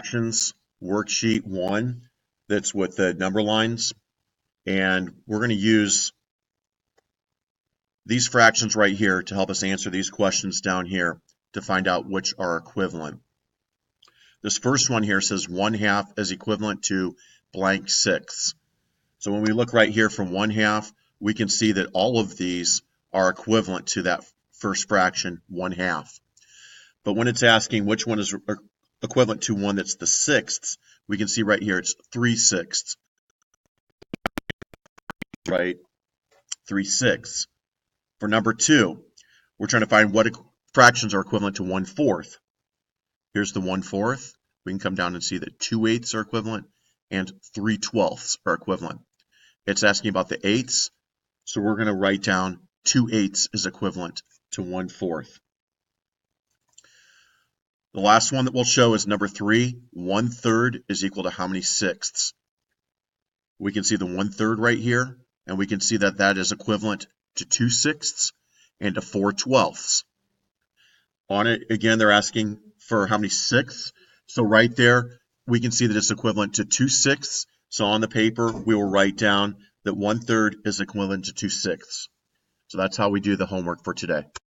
fractions worksheet 1 that's with the number lines, and we're going to use these fractions right here to help us answer these questions down here to find out which are equivalent. This first one here says 1/2 is equivalent to blank sixths. So when we look right here from 1/2, we can see that all of these are equivalent to that first fraction, 1/2. But when it's asking which one is equivalent to one that's the sixths, we can see right here it's 3/6, right? 3/6. For number 2, we're trying to find what fractions are equivalent to 1/4. Here's the 1/4. We can come down and see that 2/8 are equivalent and 3/12 are equivalent. It's asking about the eighths, so we're going to write down 2/8 is equivalent to 1/4. The last one that we'll show is number 3. 1/3 is equal to how many sixths? We can see the 1/3 right here, and we can see that that is equivalent to 2/6 and to 4/12. On it, again, they're asking for how many sixths. So right there, we can see that it's equivalent to 2/6. So on the paper, we will write down that 1/3 is equivalent to 2/6. So that's how we do the homework for today.